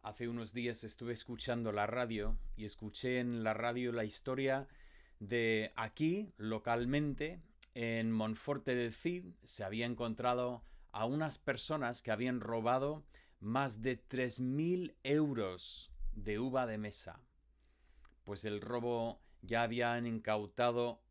Hace unos días estuve escuchando la radio y escuché en la radio la historia de aquí, localmente, en Monforte del Cid, se había encontrado a unas personas que habían robado más de 3.000 euros de uva de mesa. Pues el robo ya habían incautado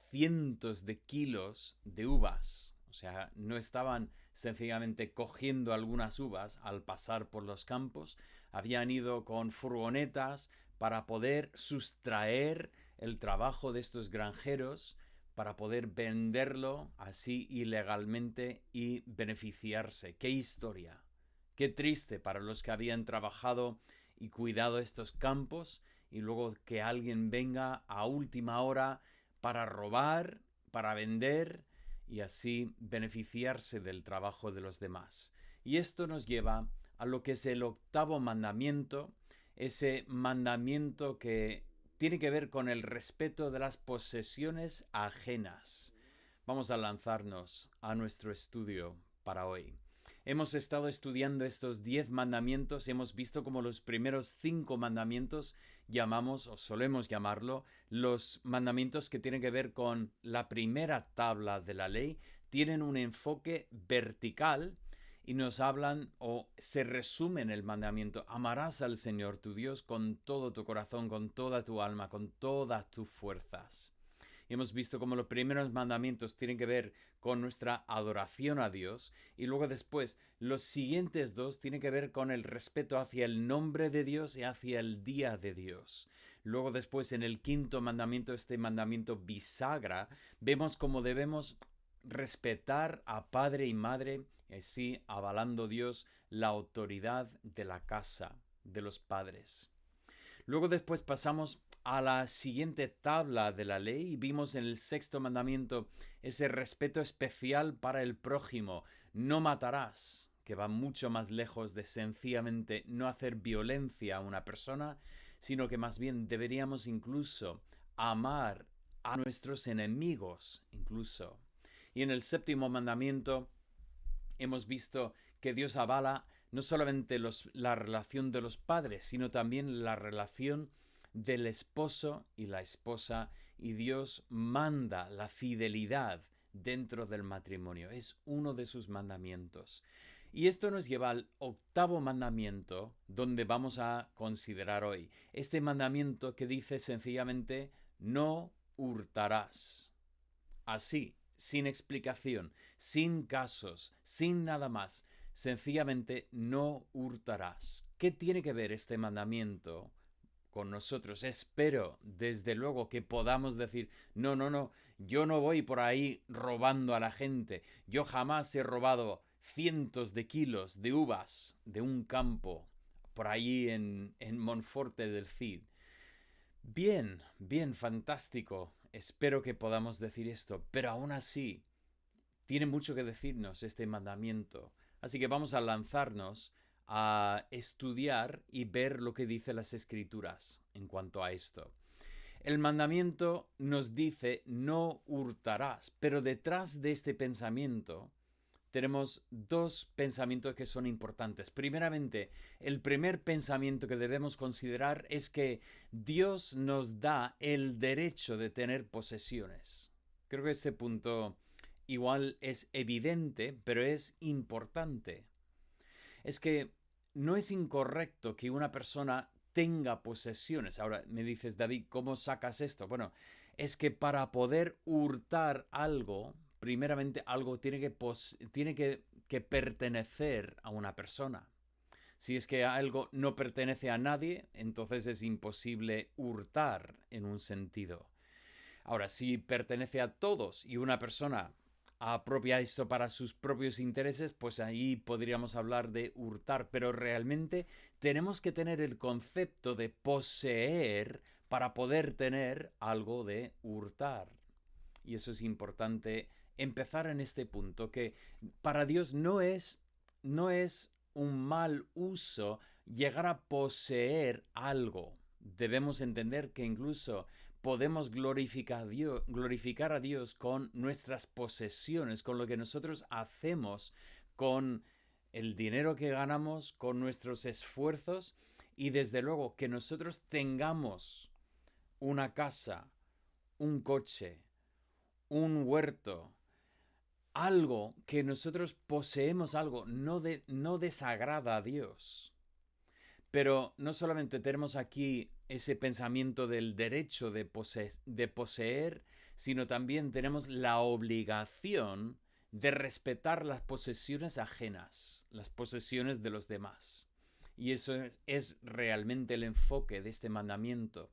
cientos de kilos de uvas. O sea, no estaban sencillamente cogiendo algunas uvas al pasar por los campos, habían ido con furgonetas para poder sustraer el trabajo de estos granjeros, para poder venderlo así ilegalmente y beneficiarse. ¡Qué historia! Qué triste para los que habían trabajado y cuidado estos campos y luego que alguien venga a última hora para robar, para vender y así beneficiarse del trabajo de los demás. Y esto nos lleva a lo que es el octavo mandamiento, ese mandamiento que tiene que ver con el respeto de las posesiones ajenas. Vamos a lanzarnos a nuestro estudio para hoy. Hemos estado estudiando estos 10 mandamientos, hemos visto como los primeros 5 mandamientos llamamos o solemos llamarlo los mandamientos que tienen que ver con la primera tabla de la ley, tienen un enfoque vertical y nos hablan o se resumen el mandamiento: amarás al Señor tu Dios con todo tu corazón, con toda tu alma, con todas tus fuerzas. Y hemos visto cómo los primeros mandamientos tienen que ver con nuestra adoración a Dios y luego después los siguientes dos tienen que ver con el respeto hacia el nombre de Dios y hacia el día de Dios. Luego después en el quinto mandamiento, este mandamiento bisagra, vemos cómo debemos respetar a padre y madre, y así avalando Dios la autoridad de la casa de los padres. Luego después pasamos a la siguiente tabla de la ley y vimos en el sexto mandamiento ese respeto especial para el prójimo. No matarás, que va mucho más lejos de sencillamente no hacer violencia a una persona, sino que más bien deberíamos incluso amar a nuestros enemigos, incluso. Y en el séptimo mandamiento hemos visto que Dios avala no solamente la relación de los padres, sino también la relación del esposo y la esposa, y Dios manda la fidelidad dentro del matrimonio. Es uno de sus mandamientos. Y esto nos lleva al octavo mandamiento, donde vamos a considerar hoy. Este mandamiento que dice sencillamente: no hurtarás. Así, sin explicación, sin casos, sin nada más. Sencillamente no hurtarás. ¿Qué tiene que ver este mandamiento con nosotros? Espero, desde luego, que podamos decir: no, no, no, yo no voy por ahí robando a la gente. Yo jamás he robado cientos de kilos de uvas de un campo por ahí en Monforte del Cid. Bien, bien, fantástico. Espero que podamos decir esto, pero aún así tiene mucho que decirnos este mandamiento. Así que vamos a lanzarnos a estudiar y ver lo que dicen las escrituras en cuanto a esto. El mandamiento nos dice: no hurtarás, pero detrás de este pensamiento tenemos dos pensamientos que son importantes. Primeramente, el primer pensamiento que debemos considerar es que Dios nos da el derecho de tener posesiones. Creo que este punto igual es evidente, pero es importante. Es que no es incorrecto que una persona tenga posesiones. Ahora me dices: David, ¿cómo sacas esto? Bueno, es que para poder hurtar algo, primeramente algo tiene que pertenecer a una persona. Si es que algo no pertenece a nadie, entonces es imposible hurtar en un sentido. Ahora, si pertenece a todos y una persona apropia esto para sus propios intereses, pues ahí podríamos hablar de hurtar, pero realmente tenemos que tener el concepto de poseer para poder tener algo de hurtar. Y eso es importante empezar en este punto, que para Dios no es un mal uso llegar a poseer algo. Debemos entender que incluso podemos glorificar a Dios con nuestras posesiones, con lo que nosotros hacemos con el dinero que ganamos con nuestros esfuerzos y desde luego que nosotros tengamos una casa, un coche, un huerto, algo que nosotros poseemos, algo no desagrada a Dios. Pero no solamente tenemos aquí ese pensamiento del derecho de poseer, sino también tenemos la obligación de respetar las posesiones ajenas, las posesiones de los demás. Y eso es realmente el enfoque de este mandamiento.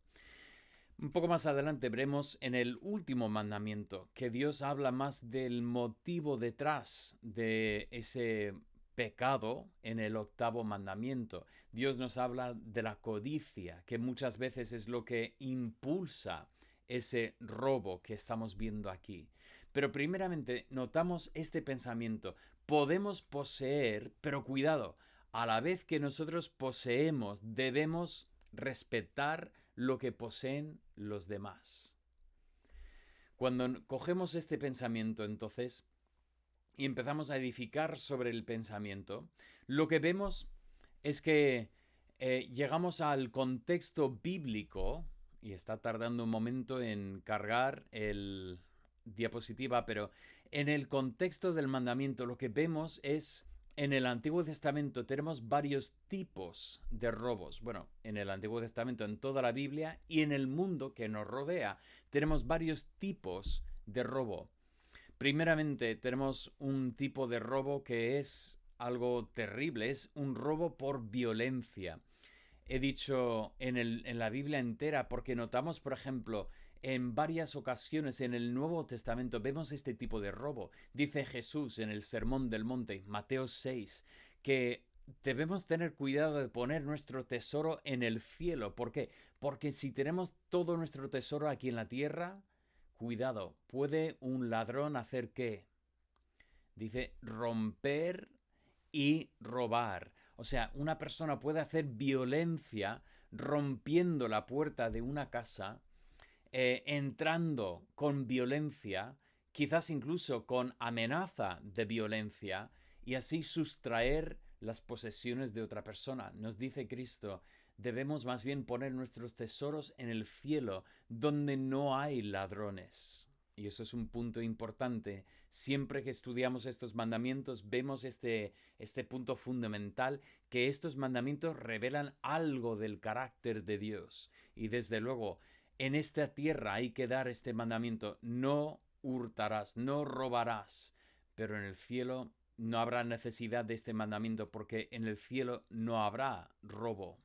Un poco más adelante veremos en el último mandamiento que Dios habla más del motivo detrás de ese pecado en el octavo mandamiento. Dios nos habla de la codicia, que muchas veces es lo que impulsa ese robo que estamos viendo aquí. Pero primeramente notamos este pensamiento. Podemos poseer, pero cuidado, a la vez que nosotros poseemos, debemos respetar lo que poseen los demás. Cuando cogemos este pensamiento, entonces, y empezamos a edificar sobre el pensamiento, lo que vemos es que llegamos al contexto bíblico, y está tardando un momento en cargar el diapositiva, pero en el contexto del mandamiento lo que vemos es en el Antiguo Testamento tenemos varios tipos de robos. Bueno, en el Antiguo Testamento, en toda la Biblia y en el mundo que nos rodea, tenemos varios tipos de robo. Primeramente, tenemos un tipo de robo que es algo terrible, es un robo por violencia. He dicho en la Biblia entera porque notamos, por ejemplo, en varias ocasiones en el Nuevo Testamento vemos este tipo de robo. Dice Jesús en el Sermón del Monte, Mateo 6, que debemos tener cuidado de poner nuestro tesoro en el cielo. ¿Por qué? Porque si tenemos todo nuestro tesoro aquí en la tierra, cuidado, ¿puede un ladrón hacer qué? Dice romper y robar. O sea, una persona puede hacer violencia rompiendo la puerta de una casa, entrando con violencia, quizás incluso con amenaza de violencia, y así sustraer las posesiones de otra persona. Nos dice Cristo, debemos más bien poner nuestros tesoros en el cielo, donde no hay ladrones. Y eso es un punto importante. Siempre que estudiamos estos mandamientos vemos este punto fundamental, que estos mandamientos revelan algo del carácter de Dios. Y desde luego, en esta tierra hay que dar este mandamiento, no hurtarás, no robarás, pero en el cielo no habrá necesidad de este mandamiento porque en el cielo no habrá robo.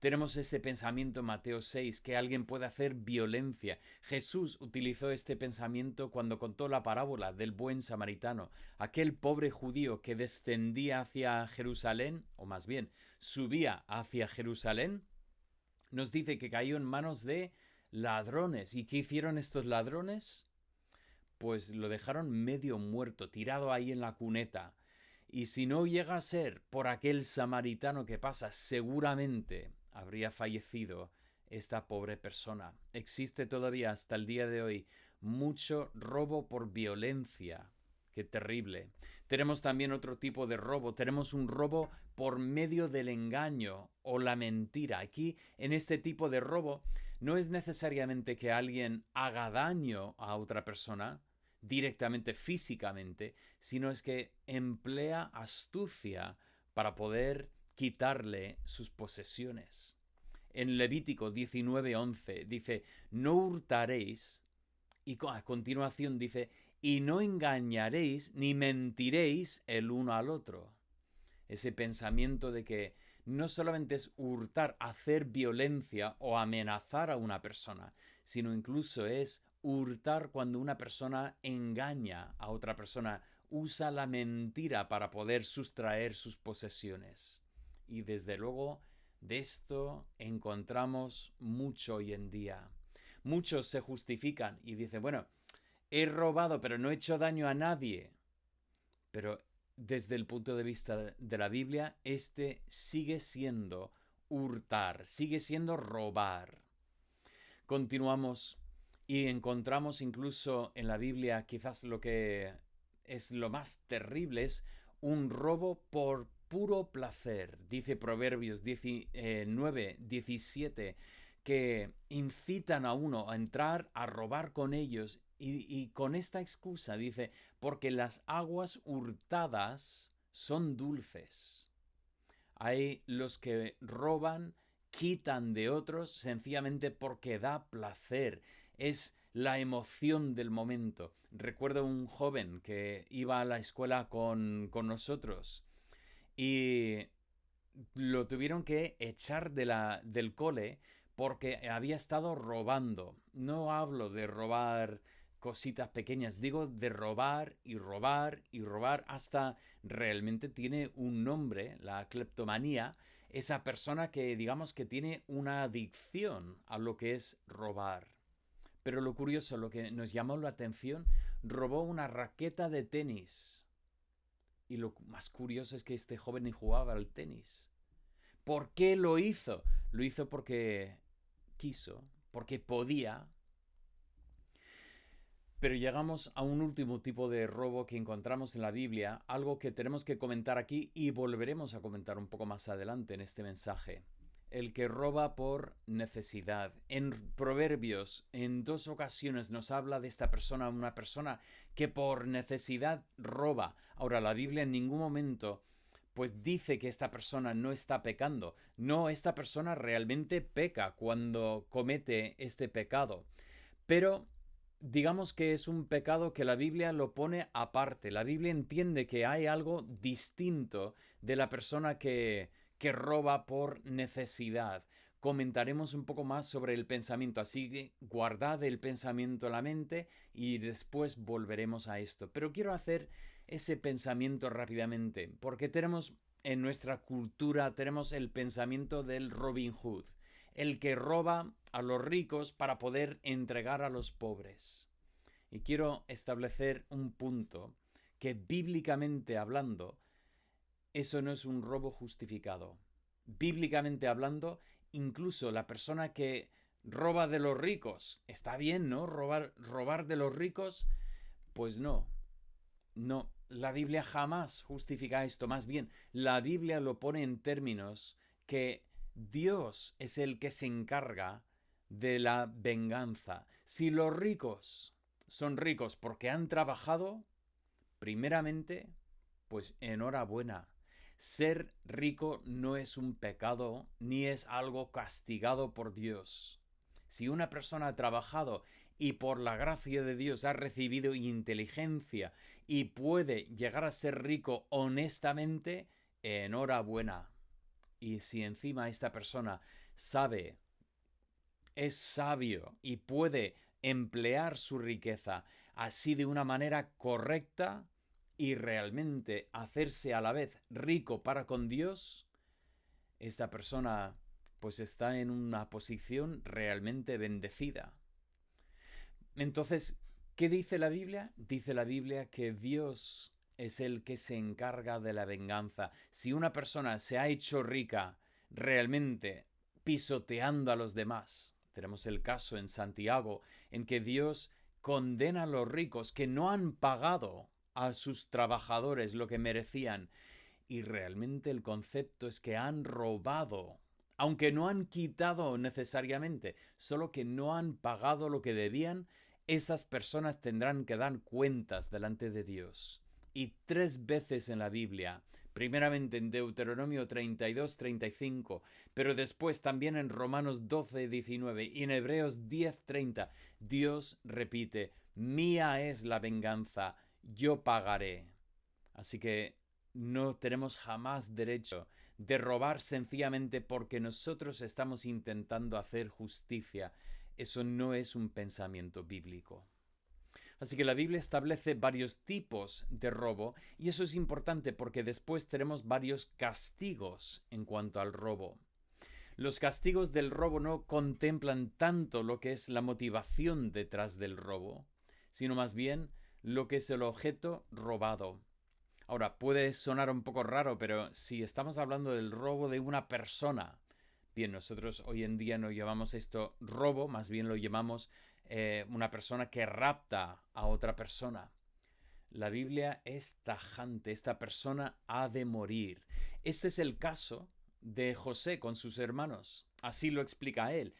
Tenemos este pensamiento en Mateo 6, que alguien puede hacer violencia. Jesús utilizó este pensamiento cuando contó la parábola del buen samaritano, aquel pobre judío que descendía hacia Jerusalén, o más bien, subía hacia Jerusalén, nos dice que cayó en manos de ladrones. ¿Y qué hicieron estos ladrones? Pues lo dejaron medio muerto, tirado ahí en la cuneta. Y si no llega a ser por aquel samaritano que pasa, seguramente habría fallecido esta pobre persona. Existe todavía hasta el día de hoy mucho robo por violencia. Qué terrible. Tenemos también otro tipo de robo. Tenemos un robo por medio del engaño o la mentira. Aquí, en este tipo de robo, no es necesariamente que alguien haga daño a otra persona directamente físicamente, sino es que emplea astucia para poder quitarle sus posesiones. En Levítico 19:11 dice, no hurtaréis, y a continuación dice, y no engañaréis ni mentiréis el uno al otro. Ese pensamiento de que no solamente es hurtar, hacer violencia o amenazar a una persona, sino incluso es hurtar cuando una persona engaña a otra persona, usa la mentira para poder sustraer sus posesiones. Y desde luego de esto encontramos mucho hoy en día. Muchos se justifican y dicen, bueno, he robado pero no he hecho daño a nadie. Pero desde el punto de vista de la Biblia, este sigue siendo hurtar, sigue siendo robar. Continuamos y encontramos incluso en la Biblia quizás lo que es lo más terrible, es un robo por puro placer. Dice Proverbios 19, 17, que incitan a uno a entrar a robar con ellos y con esta excusa dice, porque las aguas hurtadas son dulces. Hay los que roban, quitan de otros sencillamente porque da placer. Es la emoción del momento. Recuerdo un joven que iba a la escuela con nosotros y lo tuvieron que echar del cole porque había estado robando. No hablo de robar cositas pequeñas, digo de robar y robar y robar hasta realmente tiene un nombre, la cleptomanía, esa persona que digamos que tiene una adicción a lo que es robar. Pero lo curioso, lo que nos llamó la atención, robó una raqueta de tenis. Y lo más curioso es que este joven ni jugaba al tenis. ¿Por qué lo hizo? Lo hizo porque quiso, porque podía. Pero llegamos a un último tipo de robo que encontramos en la Biblia, algo que tenemos que comentar aquí y volveremos a comentar un poco más adelante en este mensaje. El que roba por necesidad. En Proverbios, en 2 ocasiones nos habla de esta persona, una persona que por necesidad roba. Ahora, la Biblia en ningún momento pues dice que esta persona no está pecando. No, esta persona realmente peca cuando comete este pecado. Pero digamos que es un pecado que la Biblia lo pone aparte. La Biblia entiende que hay algo distinto de la persona que roba por necesidad. Comentaremos un poco más sobre el pensamiento, así que guardad el pensamiento en la mente y después volveremos a esto. Pero quiero hacer ese pensamiento rápidamente, porque tenemos en nuestra cultura tenemos el pensamiento del Robin Hood, el que roba a los ricos para poder entregar a los pobres. Y quiero establecer un punto que bíblicamente hablando, eso no es un robo justificado. Bíblicamente hablando, incluso la persona que roba de los ricos, está bien, ¿no? Robar de los ricos, pues no. No, la Biblia jamás justifica esto. Más bien, la Biblia lo pone en términos que Dios es el que se encarga de la venganza. Si los ricos son ricos porque han trabajado, primeramente, pues enhorabuena. Ser rico no es un pecado ni es algo castigado por Dios. Si una persona ha trabajado y por la gracia de Dios ha recibido inteligencia y puede llegar a ser rico honestamente, enhorabuena. Y si encima esta persona sabe, es sabio y puede emplear su riqueza así de una manera correcta y realmente hacerse a la vez rico para con Dios, esta persona pues está en una posición realmente bendecida. Entonces, ¿qué dice la Biblia? Dice la Biblia que Dios es el que se encarga de la venganza. Si una persona se ha hecho rica realmente pisoteando a los demás, tenemos el caso en Santiago en que Dios condena a los ricos que no han pagado a sus trabajadores lo que merecían. Y realmente el concepto es que han robado, aunque no han quitado necesariamente, solo que no han pagado lo que debían, esas personas tendrán que dar cuentas delante de Dios. Y 3 veces en la Biblia, primeramente en Deuteronomio 32, 35, pero después también en Romanos 12, 19 y en Hebreos 10, 30, Dios repite, mía es la venganza, yo pagaré. Así que no tenemos jamás derecho de robar sencillamente porque nosotros estamos intentando hacer justicia. Eso no es un pensamiento bíblico. Así que la Biblia establece varios tipos de robo y eso es importante porque después tenemos varios castigos en cuanto al robo. Los castigos del robo no contemplan tanto lo que es la motivación detrás del robo, sino más bien lo que es el objeto robado. Ahora, puede sonar un poco raro, pero si estamos hablando del robo de una persona, bien, nosotros hoy en día no llamamos esto robo, más bien lo llamamos una persona que rapta a otra persona. La Biblia es tajante, esta persona ha de morir. Este es el caso de José con sus hermanos. Así lo explica él.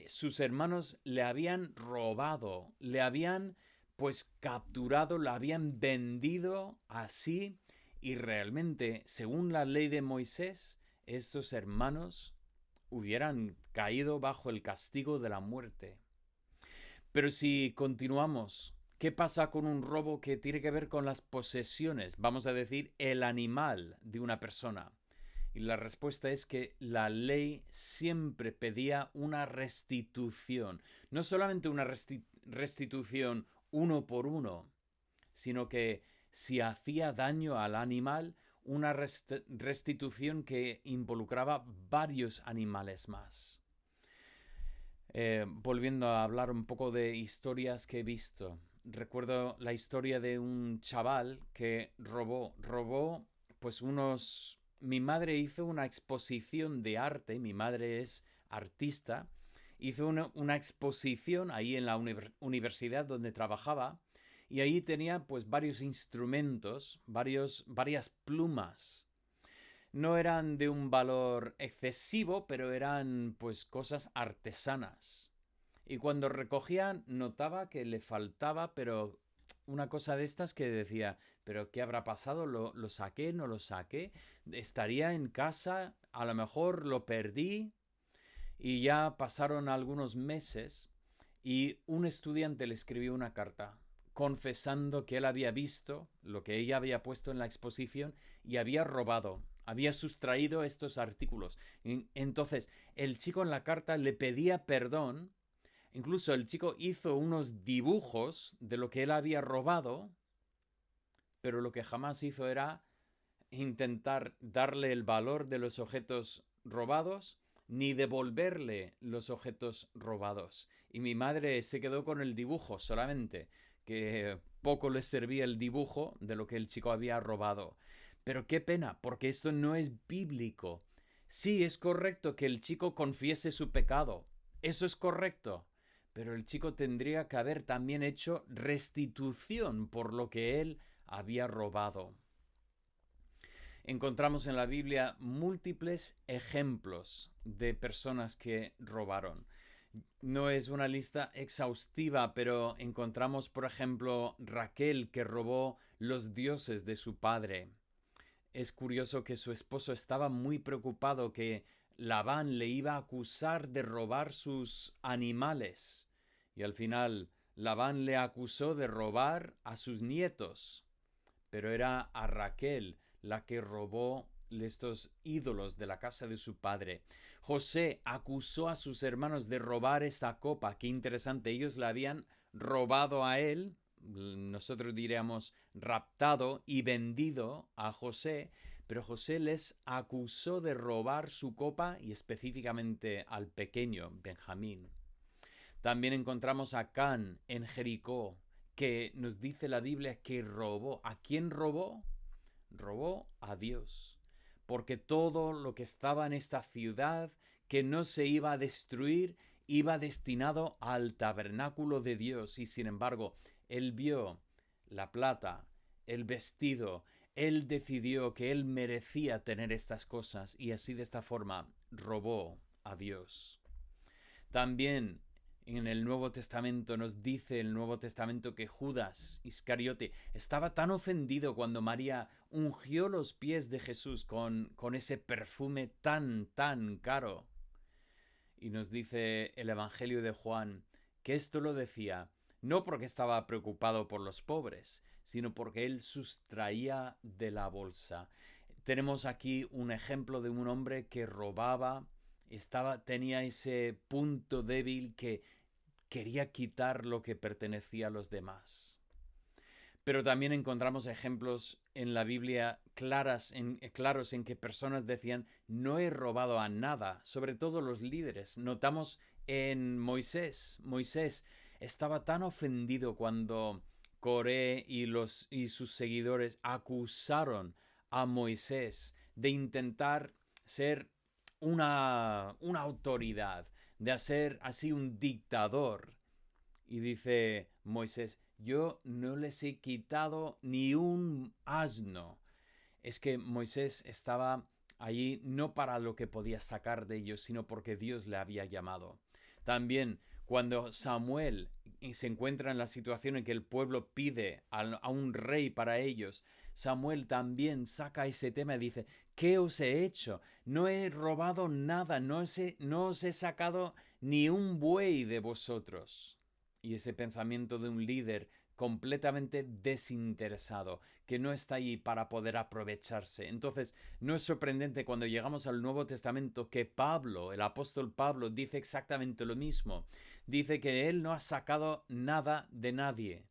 Sus hermanos le habían robado, le habían pues capturado, la habían vendido así y realmente, según la ley de Moisés, estos hermanos hubieran caído bajo el castigo de la muerte. Pero si continuamos, ¿qué pasa con un robo que tiene que ver con las posesiones? Vamos a decir, el animal de una persona. Y la respuesta es que la ley siempre pedía una restitución. No solamente una restitución uno por uno, sino que si hacía daño al animal, una restitución que involucraba varios animales más. Volviendo a hablar un poco de historias que he visto. Recuerdo la historia de un chaval que robó pues unos... Mi madre hizo una exposición de arte, mi madre es artista, hizo una exposición ahí en la universidad donde trabajaba y ahí tenía pues varios instrumentos, varias plumas. No eran de un valor excesivo, pero eran pues cosas artesanas. Y cuando recogía notaba que le faltaba, pero una cosa de estas que decía, pero ¿qué habrá pasado? ¿Lo saqué? ¿No lo saqué? ¿Estaría en casa? A lo mejor lo perdí. Y ya pasaron algunos meses y un estudiante le escribió una carta confesando que él había visto lo que ella había puesto en la exposición y había robado, había sustraído estos artículos. Entonces, el chico en la carta le pedía perdón, incluso el chico hizo unos dibujos de lo que él había robado, pero lo que jamás hizo era intentar darle el valor de los objetos robados ni devolverle los objetos robados. Y mi madre se quedó con el dibujo solamente, que poco le servía el dibujo de lo que el chico había robado. Pero qué pena, porque esto no es bíblico. Sí, es correcto que el chico confiese su pecado. Eso es correcto. Pero el chico tendría que haber también hecho restitución por lo que él había robado. Encontramos en la Biblia múltiples ejemplos de personas que robaron. No es una lista exhaustiva, pero encontramos, por ejemplo, Raquel que robó los dioses de su padre. Es curioso que su esposo estaba muy preocupado que Labán le iba a acusar de robar sus animales. Y al final Labán le acusó de robar a sus nietos. Pero era a Raquel la que robó estos ídolos de la casa de su padre. José acusó a sus hermanos de robar esta copa. Qué interesante, ellos la habían robado a él, nosotros diríamos raptado y vendido a José, pero José les acusó de robar su copa y específicamente al pequeño Benjamín. También encontramos a Can en Jericó, que nos dice la Biblia que robó. ¿A quién robó? Robó a Dios. Porque todo lo que estaba en esta ciudad, que no se iba a destruir, iba destinado al tabernáculo de Dios. Y sin embargo, él vio la plata, el vestido, él decidió que él merecía tener estas cosas y así de esta forma robó a Dios. También en el Nuevo Testamento nos dice el Nuevo Testamento que Judas Iscariote estaba tan ofendido cuando María ungió los pies de Jesús con ese perfume tan caro. Y nos dice el Evangelio de Juan que esto lo decía no porque estaba preocupado por los pobres, sino porque él sustraía de la bolsa. Tenemos aquí un ejemplo de un hombre que robaba, tenía ese punto débil que quería quitar lo que pertenecía a los demás. Pero también encontramos ejemplos en la Biblia claros en que personas decían, no he robado a nada, sobre todo los líderes. Notamos en Moisés. Moisés estaba tan ofendido cuando Coré y sus seguidores acusaron a Moisés de intentar ser una autoridad, de ser así un dictador. Y dice Moisés, yo no les he quitado ni un asno. Es que Moisés estaba allí no para lo que podía sacar de ellos, sino porque Dios le había llamado. También cuando Samuel se encuentra en la situación en que el pueblo pide a un rey para ellos, Samuel también saca ese tema y dice, ¿qué os he hecho? No he robado nada, no os he sacado ni un buey de vosotros. Y ese pensamiento de un líder completamente desinteresado, que no está ahí para poder aprovecharse. Entonces, no es sorprendente cuando llegamos al Nuevo Testamento que Pablo, el apóstol Pablo, dice exactamente lo mismo. Dice que él no ha sacado nada de nadie,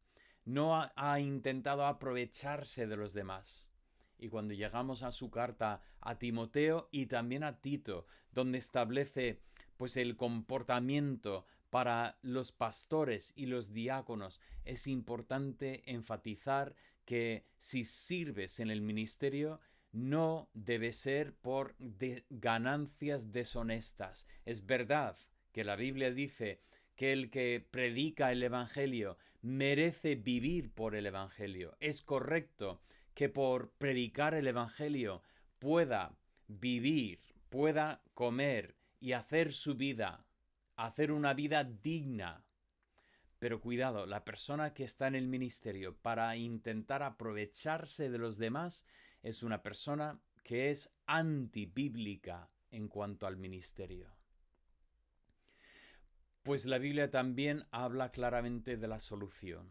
no ha intentado aprovecharse de los demás. Y cuando llegamos a su carta a Timoteo y también a Tito, donde establece pues el comportamiento para los pastores y los diáconos, es importante enfatizar que si sirves en el ministerio, no debe ser por ganancias deshonestas. Es verdad que la Biblia dice que el que predica el Evangelio merece vivir por el Evangelio. Es correcto que por predicar el Evangelio pueda vivir, pueda comer y hacer su vida, hacer una vida digna. Pero cuidado, la persona que está en el ministerio para intentar aprovecharse de los demás es una persona que es antibíblica en cuanto al ministerio. Pues la Biblia también habla claramente de la solución.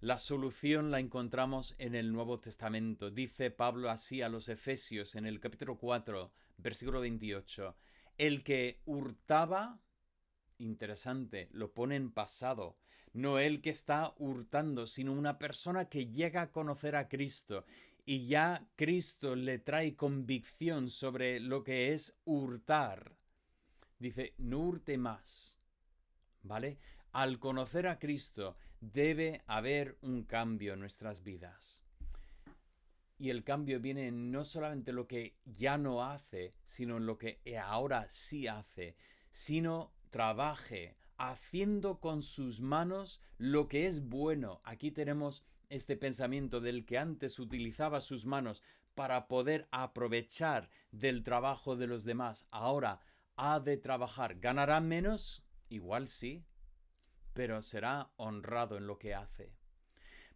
La solución la encontramos en el Nuevo Testamento. Dice Pablo así a los Efesios en el capítulo 4, versículo 28. El que hurtaba, interesante, lo pone en pasado. No el que está hurtando, sino una persona que llega a conocer a Cristo y ya Cristo le trae convicción sobre lo que es hurtar. Dice, no hurte más, ¿vale? Al conocer a Cristo debe haber un cambio en nuestras vidas. Y el cambio viene no solamente en lo que ya no hace, sino en lo que ahora sí hace, sino trabaje haciendo con sus manos lo que es bueno. Aquí tenemos este pensamiento del que antes utilizaba sus manos para poder aprovechar del trabajo de los demás. Ahora ha de trabajar. ¿Ganará menos? Igual sí, pero será honrado en lo que hace.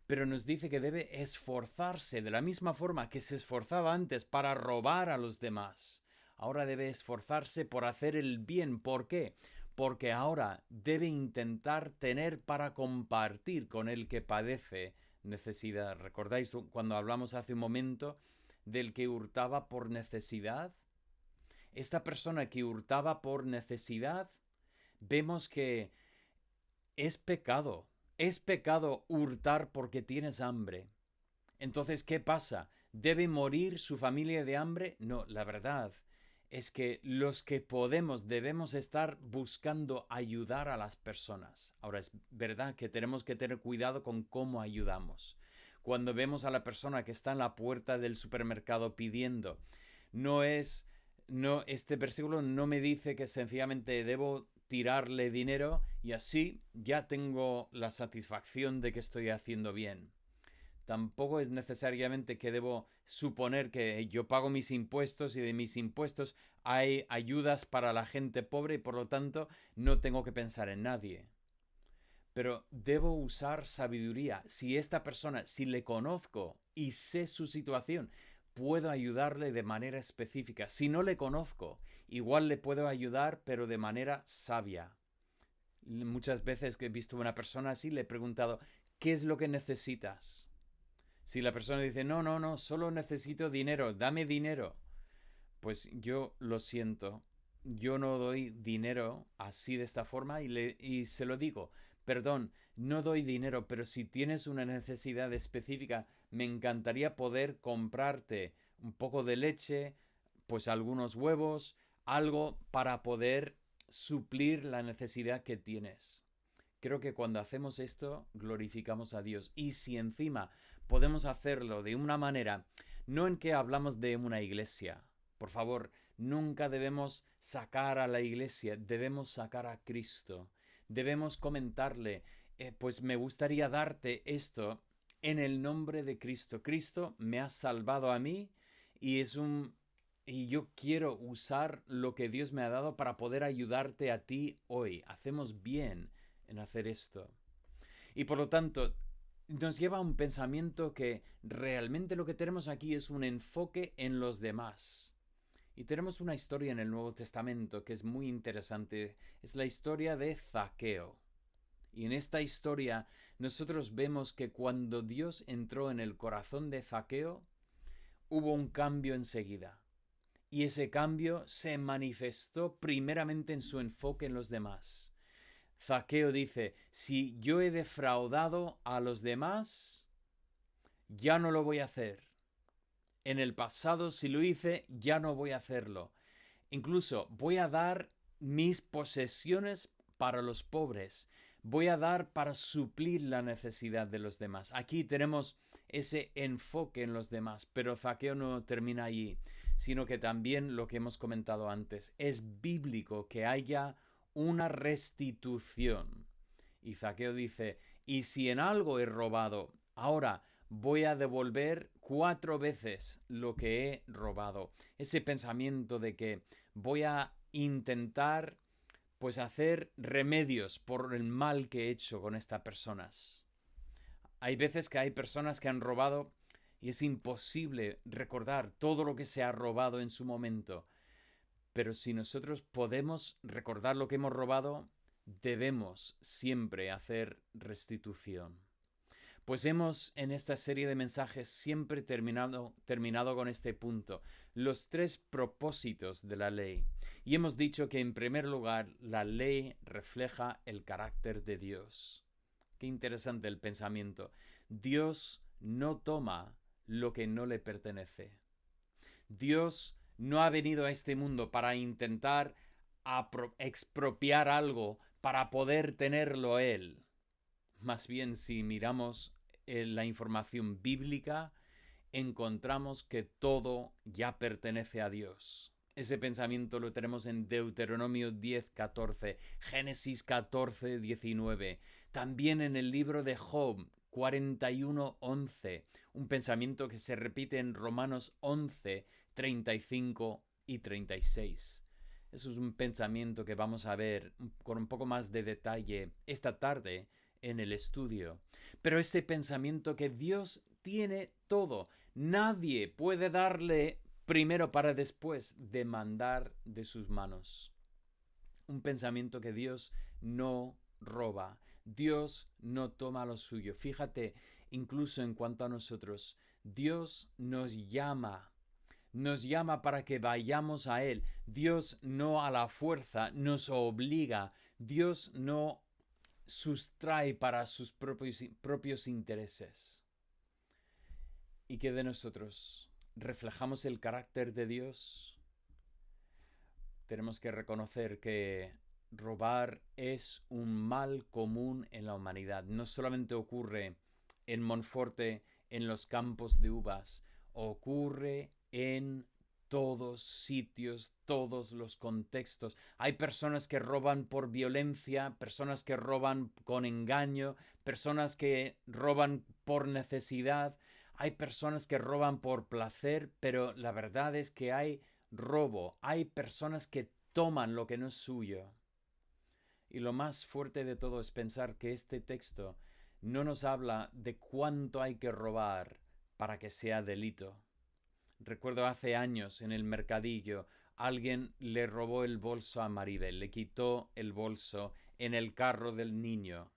Pero nos dice que debe esforzarse de la misma forma que se esforzaba antes para robar a los demás. Ahora debe esforzarse por hacer el bien. ¿Por qué? Porque ahora debe intentar tener para compartir con el que padece necesidad. ¿Recordáis cuando hablamos hace un momento del que hurtaba por necesidad? Esta persona que hurtaba por necesidad, vemos que es pecado. Es pecado hurtar porque tienes hambre. Entonces, ¿qué pasa? ¿Debe morir su familia de hambre? No, la verdad es que los que podemos debemos estar buscando ayudar a las personas. Ahora, es verdad que tenemos que tener cuidado con cómo ayudamos. Cuando vemos a la persona que está en la puerta del supermercado pidiendo, este versículo no me dice que sencillamente debo tirarle dinero y así ya tengo la satisfacción de que estoy haciendo bien. Tampoco es necesariamente que debo suponer que yo pago mis impuestos y de mis impuestos hay ayudas para la gente pobre y por lo tanto no tengo que pensar en nadie. Pero debo usar sabiduría. Si esta persona, si le conozco y sé su situación, puedo ayudarle de manera específica. Si no le conozco, igual le puedo ayudar, pero de manera sabia. Muchas veces que he visto a una persona así, le he preguntado, ¿qué es lo que necesitas? Si la persona dice, no, solo necesito dinero, dame dinero. Pues yo lo siento, yo no doy dinero así de esta forma y se lo digo, perdón, no doy dinero, pero si tienes una necesidad específica, me encantaría poder comprarte un poco de leche, pues algunos huevos, algo para poder suplir la necesidad que tienes. Creo que cuando hacemos esto, glorificamos a Dios. Y si encima podemos hacerlo de una manera, no en que hablamos de una iglesia. Por favor, nunca debemos sacar a la iglesia, debemos sacar a Cristo. Debemos comentarle, pues me gustaría darte esto en el nombre de Cristo. Cristo me ha salvado a mí y y yo quiero usar lo que Dios me ha dado para poder ayudarte a ti hoy. Hacemos bien en hacer esto. Y por lo tanto, nos lleva a un pensamiento que realmente lo que tenemos aquí es un enfoque en los demás. Y tenemos una historia en el Nuevo Testamento que es muy interesante. Es la historia de Zaqueo. Y en esta historia nosotros vemos que cuando Dios entró en el corazón de Zaqueo, hubo un cambio enseguida. Y ese cambio se manifestó primeramente en su enfoque en los demás. Zaqueo dice, si yo he defraudado a los demás, ya no lo voy a hacer. En el pasado, si lo hice, ya no voy a hacerlo. Incluso voy a dar mis posesiones para los pobres. Voy a dar para suplir la necesidad de los demás. Aquí tenemos ese enfoque en los demás, pero Zaqueo no termina allí, sino que también lo que hemos comentado antes, es bíblico que haya una restitución. Y Zaqueo dice, y si en algo he robado, ahora voy a devolver 4 veces lo que he robado. Ese pensamiento de que voy a intentar pues hacer remedios por el mal que he hecho con estas personas. Hay veces que hay personas que han robado y es imposible recordar todo lo que se ha robado en su momento. Pero si nosotros podemos recordar lo que hemos robado, debemos siempre hacer restitución. Pues hemos en esta serie de mensajes siempre terminado con este punto, los 3 propósitos de la ley. Y hemos dicho que en primer lugar la ley refleja el carácter de Dios. Qué interesante el pensamiento. Dios no toma lo que no le pertenece. Dios no ha venido a este mundo para intentar expropiar algo para poder tenerlo Él. Más bien, si miramos la información bíblica, encontramos que todo ya pertenece a Dios. Ese pensamiento lo tenemos en Deuteronomio 10:14, Génesis 14:19, también en el libro de Job 41:11, un pensamiento que se repite en Romanos 11:35 y 36. Eso es un pensamiento que vamos a ver con un poco más de detalle esta tarde en el estudio. Pero este pensamiento que Dios tiene todo, nadie puede darle primero para después demandar de sus manos. Un pensamiento que Dios no roba, Dios no toma lo suyo. Fíjate, incluso en cuanto a nosotros, Dios nos llama para que vayamos a Él. Dios no a la fuerza nos obliga. Dios no sustrae para sus propios intereses. ¿Y qué de nosotros? ¿Reflejamos el carácter de Dios? Tenemos que reconocer que robar es un mal común en la humanidad. No solamente ocurre en Monforte, en los campos de uvas, ocurre en todos sitios, todos los contextos. Hay personas que roban por violencia, personas que roban con engaño, personas que roban por necesidad, hay personas que roban por placer, pero la verdad es que hay robo, hay personas que toman lo que no es suyo. Y lo más fuerte de todo es pensar que este texto no nos habla de cuánto hay que robar para que sea delito. Recuerdo hace años en el mercadillo, alguien le robó el bolso a Maribel, le quitó el bolso en el carro del niño.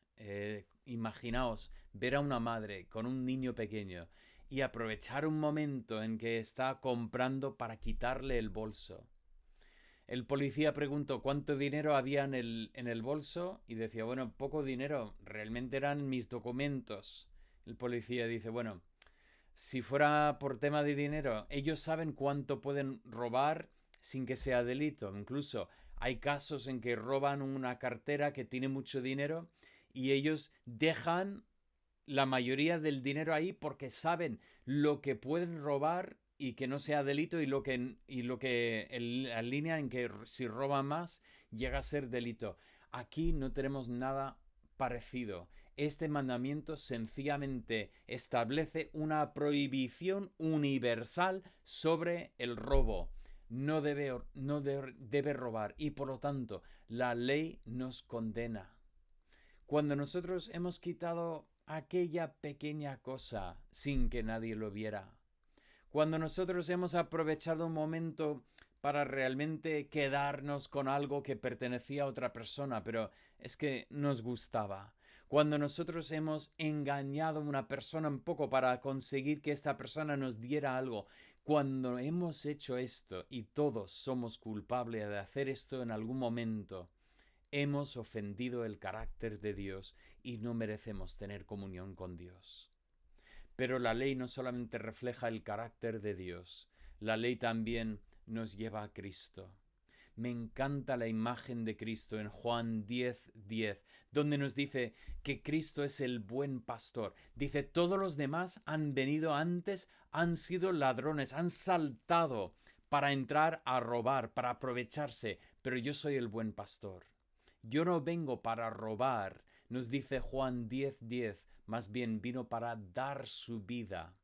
Imaginaos ver a una madre con un niño pequeño y aprovechar un momento en que está comprando para quitarle el bolso. El policía preguntó cuánto dinero había en el bolso y decía, bueno, poco dinero, realmente eran mis documentos. El policía dice, bueno, si fuera por tema de dinero, ellos saben cuánto pueden robar sin que sea delito. Incluso hay casos en que roban una cartera que tiene mucho dinero y ellos dejan la mayoría del dinero ahí porque saben lo que pueden robar y que no sea delito y la línea en que si roban más llega a ser delito. Aquí no tenemos nada parecido. Este mandamiento sencillamente establece una prohibición universal sobre el robo. No debe robar y por lo tanto la ley nos condena. Cuando nosotros hemos quitado aquella pequeña cosa sin que nadie lo viera, cuando nosotros hemos aprovechado un momento para realmente quedarnos con algo que pertenecía a otra persona, pero es que nos gustaba. Cuando nosotros hemos engañado a una persona un poco para conseguir que esta persona nos diera algo, cuando hemos hecho esto, y todos somos culpables de hacer esto en algún momento, hemos ofendido el carácter de Dios y no merecemos tener comunión con Dios. Pero la ley no solamente refleja el carácter de Dios, la ley también nos lleva a Cristo. Me encanta la imagen de Cristo en Juan 10:10, donde nos dice que Cristo es el buen pastor. Dice, todos los demás han venido antes, han sido ladrones, han saltado para entrar a robar, para aprovecharse, pero yo soy el buen pastor. Yo no vengo para robar, nos dice Juan 10:10, más bien vino para dar su vida.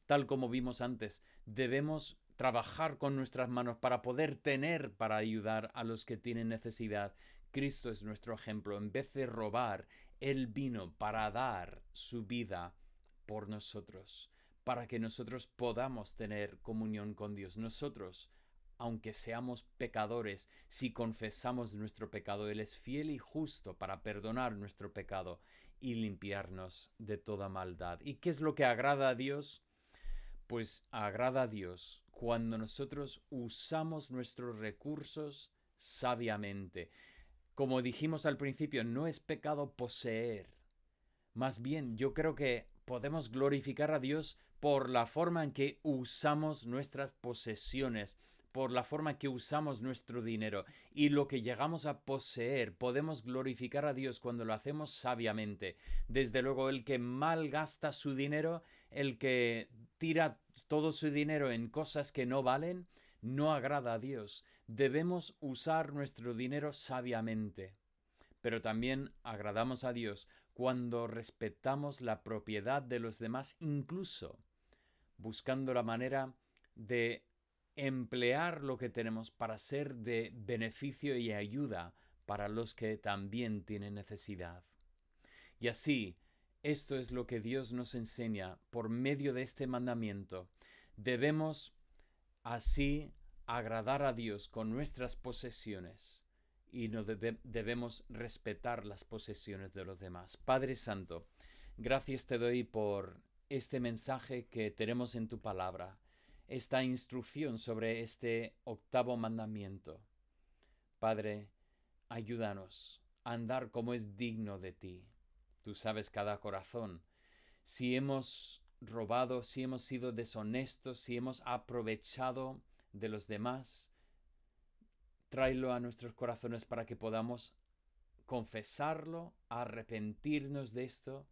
Tal como vimos antes, debemos trabajar con nuestras manos para poder tener para ayudar a los que tienen necesidad. Cristo es nuestro ejemplo. En vez de robar, Él vino para dar su vida por nosotros, para que nosotros podamos tener comunión con Dios. Nosotros, aunque seamos pecadores, si confesamos nuestro pecado, Él es fiel y justo para perdonar nuestro pecado y limpiarnos de toda maldad. ¿Y qué es lo que agrada a Dios? Pues agrada a Dios cuando nosotros usamos nuestros recursos sabiamente. Como dijimos al principio, no es pecado poseer. Más bien, yo creo que podemos glorificar a Dios por la forma en que usamos nuestras posesiones, por la forma en que usamos nuestro dinero y lo que llegamos a poseer. Podemos glorificar a Dios cuando lo hacemos sabiamente. Desde luego, el que malgasta su dinero, el que tira todo su dinero en cosas que no valen, no agrada a Dios. Debemos usar nuestro dinero sabiamente. Pero también agradamos a Dios cuando respetamos la propiedad de los demás, incluso buscando la manera de emplear lo que tenemos para ser de beneficio y ayuda para los que también tienen necesidad. Y así, esto es lo que Dios nos enseña por medio de este mandamiento. Debemos así agradar a Dios con nuestras posesiones y no debemos respetar las posesiones de los demás. Padre Santo, gracias te doy por este mensaje que tenemos en tu palabra, esta instrucción sobre este octavo mandamiento. Padre, ayúdanos a andar como es digno de ti. Tú sabes cada corazón. Si hemos robado, si hemos sido deshonestos, si hemos aprovechado de los demás, tráelo a nuestros corazones para que podamos confesarlo, arrepentirnos de esto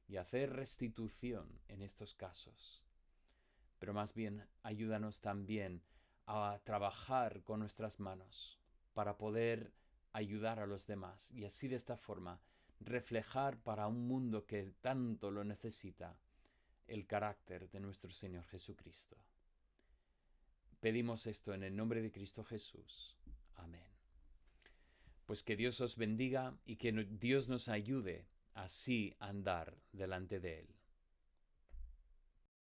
y hacer restitución en estos casos. Pero más bien, ayúdanos también a trabajar con nuestras manos para poder ayudar a los demás y así de esta forma reflejar para un mundo que tanto lo necesita el carácter de nuestro Señor Jesucristo. Pedimos esto en el nombre de Cristo Jesús. Amén. Pues que Dios os bendiga y que Dios nos ayude así a andar delante de Él.